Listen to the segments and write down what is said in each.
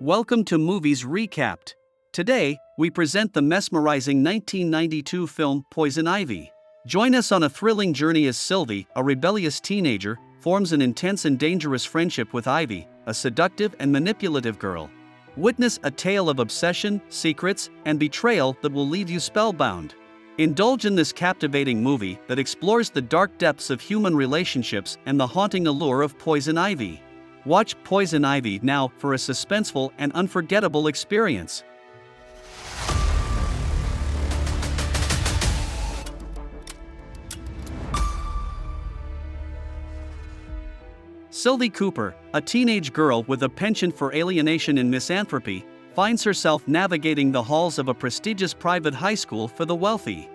Welcome to Movies Recapped. Today, we present the mesmerizing 1992 film Poison Ivy. Join us on a thrilling journey as Sylvie, a rebellious teenager, forms an intense and dangerous friendship with Ivy, a seductive and manipulative girl. Witness a tale of obsession, secrets, and betrayal that will leave you spellbound. Indulge in this captivating movie that explores the dark depths of human relationships and the haunting allure of Poison Ivy. Watch Poison Ivy now for a suspenseful and unforgettable experience. Sylvie Cooper, a teenage girl with a penchant for alienation and misanthropy, finds herself navigating the halls of a prestigious private high school for the wealthy.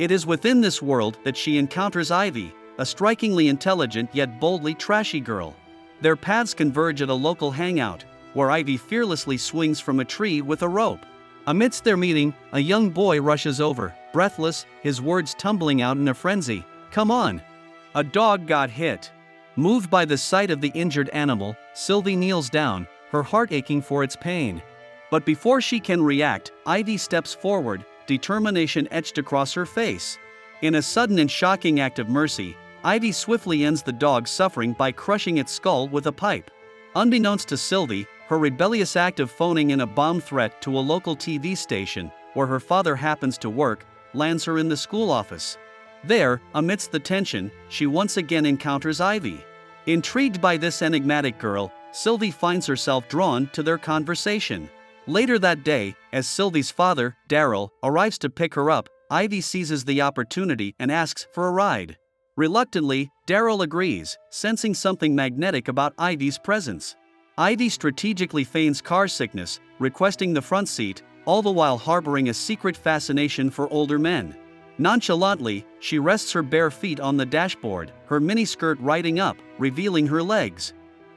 It is within this world that she encounters Ivy, a strikingly intelligent yet boldly trashy girl. Their paths converge at a local hangout, where Ivy fearlessly swings from a tree with a rope. Amidst their meeting, a young boy rushes over, breathless, his words tumbling out in a frenzy. "Come on!" A dog got hit. Moved by the sight of the injured animal, Sylvie kneels down, her heart aching for its pain. But before she can react, Ivy steps forward, determination etched across her face. In a sudden and shocking act of mercy, Ivy swiftly ends the dog's suffering by crushing its skull with a pipe. Unbeknownst to Sylvie, her rebellious act of phoning in a bomb threat to a local TV station, where her father happens to work, lands her in the school office. There, amidst the tension, she once again encounters Ivy. Intrigued by this enigmatic girl, Sylvie finds herself drawn to their conversation. Later that day, as Sylvie's father, Darryl, arrives to pick her up, Ivy seizes the opportunity and asks for a ride. Reluctantly, Darryl agrees, sensing something magnetic about Ivy's presence. Ivy strategically feigns car sickness, requesting the front seat, all the while harboring a secret fascination for older men. Nonchalantly, she rests her bare feet on the dashboard, her miniskirt riding up, revealing her legs.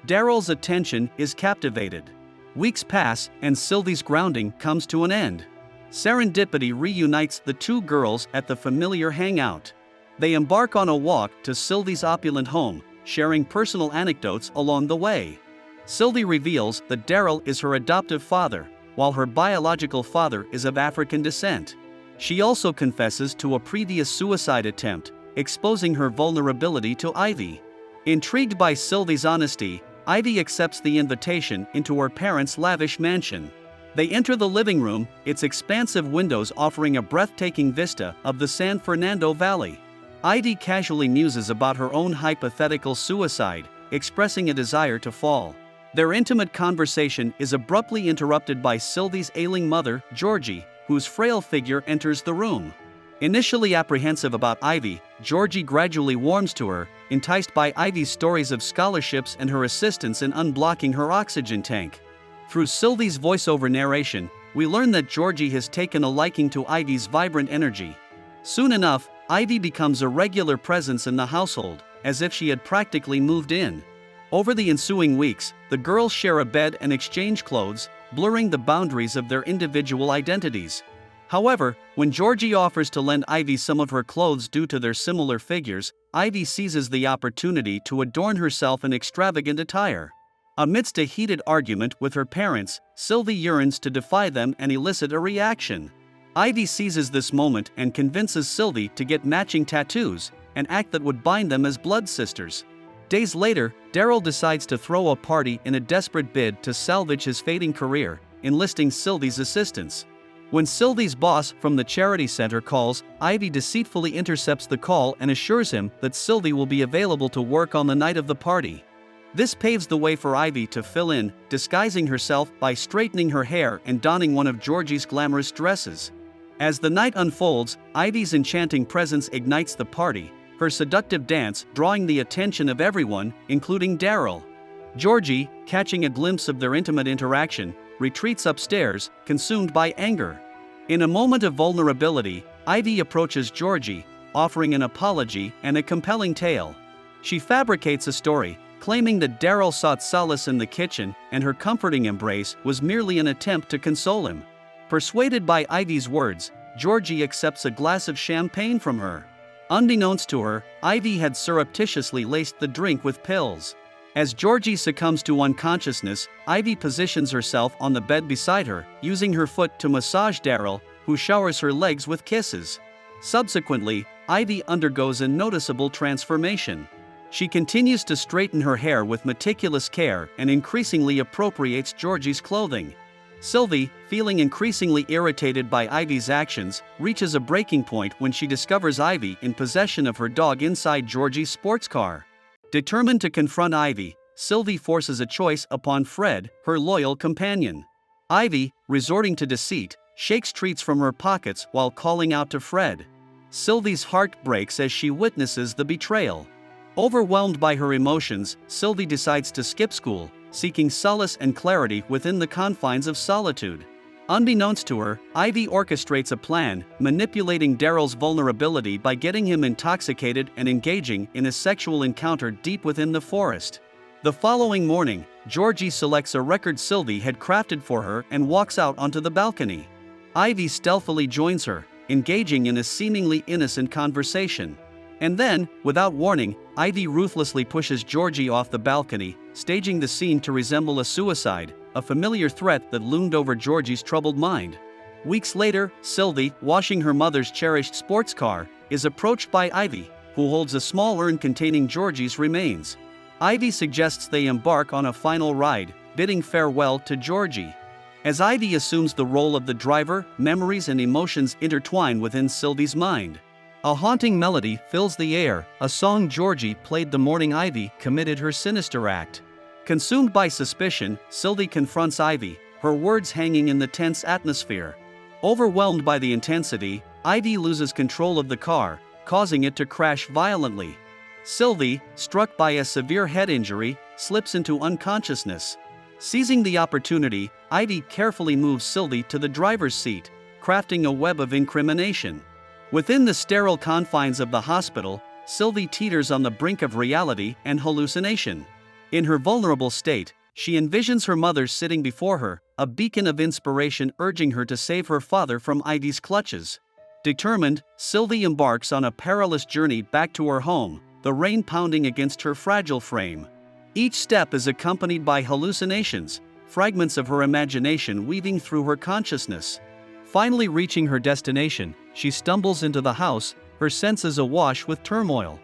Darryl's attention is captivated. Weeks pass, and Sylvie's grounding comes to an end. Serendipity reunites the two girls at the familiar hangout. They embark on a walk to Sylvie's opulent home, sharing personal anecdotes along the way. Sylvie reveals that Darryl is her adoptive father, while her biological father is of African descent. She also confesses to a previous suicide attempt, exposing her vulnerability to Ivy. Intrigued by Sylvie's honesty, Ivy accepts the invitation into her parents' lavish mansion. They enter the living room, its expansive windows offering a breathtaking vista of the San Fernando Valley. Ivy casually muses about her own hypothetical suicide, expressing a desire to fall. Their intimate conversation is abruptly interrupted by Sylvie's ailing mother, Georgie, whose frail figure enters the room. Initially apprehensive about Ivy, Georgie gradually warms to her, enticed by Ivy's stories of scholarships and her assistance in unblocking her oxygen tank. Through Sylvie's voiceover narration, we learn that Georgie has taken a liking to Ivy's vibrant energy. Soon enough, Ivy becomes a regular presence in the household, as if she had practically moved in. Over the ensuing weeks, the girls share a bed and exchange clothes, blurring the boundaries of their individual identities. However, when Georgie offers to lend Ivy some of her clothes due to their similar figures, Ivy seizes the opportunity to adorn herself in extravagant attire. Amidst a heated argument with her parents, Sylvie yearns to defy them and elicit a reaction. Ivy seizes this moment and convinces Sylvie to get matching tattoos, an act that would bind them as blood sisters. Days later, Darryl decides to throw a party in a desperate bid to salvage his fading career, enlisting Sylvie's assistance. When Sylvie's boss from the charity center calls, Ivy deceitfully intercepts the call and assures him that Sylvie will be available to work on the night of the party. This paves the way for Ivy to fill in, disguising herself by straightening her hair and donning one of Georgie's glamorous dresses. As the night unfolds, Ivy's enchanting presence ignites the party, her seductive dance drawing the attention of everyone, including Darryl. Georgie, catching a glimpse of their intimate interaction, retreats upstairs, consumed by anger. In a moment of vulnerability, Ivy approaches Georgie, offering an apology and a compelling tale. She fabricates a story, claiming that Darryl sought solace in the kitchen and her comforting embrace was merely an attempt to console him. Persuaded by Ivy's words, Georgie accepts a glass of champagne from her. Unbeknownst to her, Ivy had surreptitiously laced the drink with pills. As Georgie succumbs to unconsciousness, Ivy positions herself on the bed beside her, using her foot to massage Darryl, who showers her legs with kisses. Subsequently, Ivy undergoes a noticeable transformation. She continues to straighten her hair with meticulous care and increasingly appropriates Georgie's clothing. Sylvie, feeling increasingly irritated by Ivy's actions, reaches a breaking point when she discovers Ivy in possession of her dog inside Georgie's sports car. Determined to confront Ivy, Sylvie forces a choice upon Fred, her loyal companion. Ivy, resorting to deceit, shakes treats from her pockets while calling out to Fred. Sylvie's heart breaks as she witnesses the betrayal. Overwhelmed by her emotions, Sylvie decides to skip school, seeking solace and clarity within the confines of solitude. Unbeknownst to her, Ivy orchestrates a plan, manipulating Darryl's vulnerability by getting him intoxicated and engaging in a sexual encounter deep within the forest. The following morning, Georgie selects a record Sylvie had crafted for her and walks out onto the balcony. Ivy stealthily joins her, engaging in a seemingly innocent conversation. And then, without warning, Ivy ruthlessly pushes Georgie off the balcony, staging the scene to resemble a suicide, a familiar threat that loomed over Georgie's troubled mind. Weeks later, Sylvie, washing her mother's cherished sports car, is approached by Ivy, who holds a small urn containing Georgie's remains. Ivy suggests they embark on a final ride, bidding farewell to Georgie. As Ivy assumes the role of the driver, memories and emotions intertwine within Sylvie's mind. A haunting melody fills the air, a song Georgie played the morning Ivy committed her sinister act. Consumed by suspicion, Sylvie confronts Ivy, her words hanging in the tense atmosphere. Overwhelmed by the intensity, Ivy loses control of the car, causing it to crash violently. Sylvie, struck by a severe head injury, slips into unconsciousness. Seizing the opportunity, Ivy carefully moves Sylvie to the driver's seat, crafting a web of incrimination. Within the sterile confines of the hospital, Sylvie teeters on the brink of reality and hallucination. In her vulnerable state, she envisions her mother sitting before her, a beacon of inspiration urging her to save her father from Ivy's clutches. Determined, Sylvie embarks on a perilous journey back to her home, the rain pounding against her fragile frame. Each step is accompanied by hallucinations, fragments of her imagination weaving through her consciousness. Finally reaching her destination, she stumbles into the house, her senses awash with turmoil.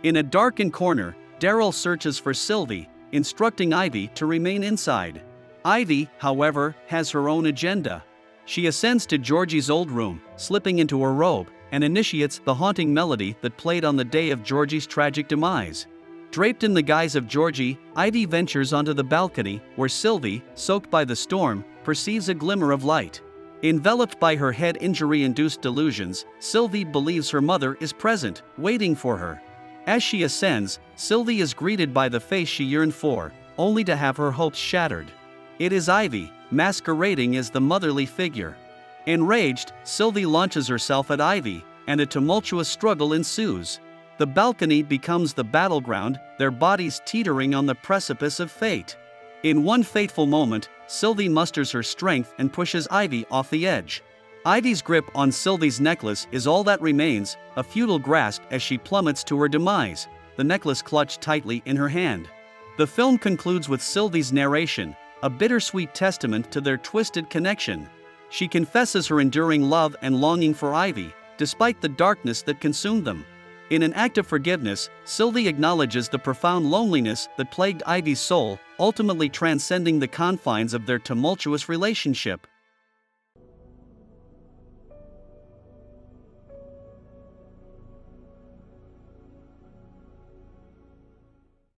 In a darkened corner, Darryl searches for Sylvie, instructing Ivy to remain inside. Ivy, however, has her own agenda. She ascends to Georgie's old room, slipping into her robe, and initiates the haunting melody that played on the day of Georgie's tragic demise. Draped in the guise of Georgie, Ivy ventures onto the balcony, where Sylvie, soaked by the storm, perceives a glimmer of light. Enveloped by her head injury-induced delusions, Sylvie believes her mother is present, waiting for her. As she ascends, Sylvie is greeted by the face she yearned for, only to have her hopes shattered. It is Ivy, masquerading as the motherly figure. Enraged, Sylvie launches herself at Ivy, and a tumultuous struggle ensues. The balcony becomes the battleground, their bodies teetering on the precipice of fate. In one fateful moment, Sylvie musters her strength and pushes Ivy off the edge. Ivy's grip on Sylvie's necklace is all that remains, a futile grasp as she plummets to her demise, the necklace clutched tightly in her hand. The film concludes with Sylvie's narration, a bittersweet testament to their twisted connection. She confesses her enduring love and longing for Ivy, despite the darkness that consumed them. In an act of forgiveness, Sylvie acknowledges the profound loneliness that plagued Ivy's soul, ultimately transcending the confines of their tumultuous relationship.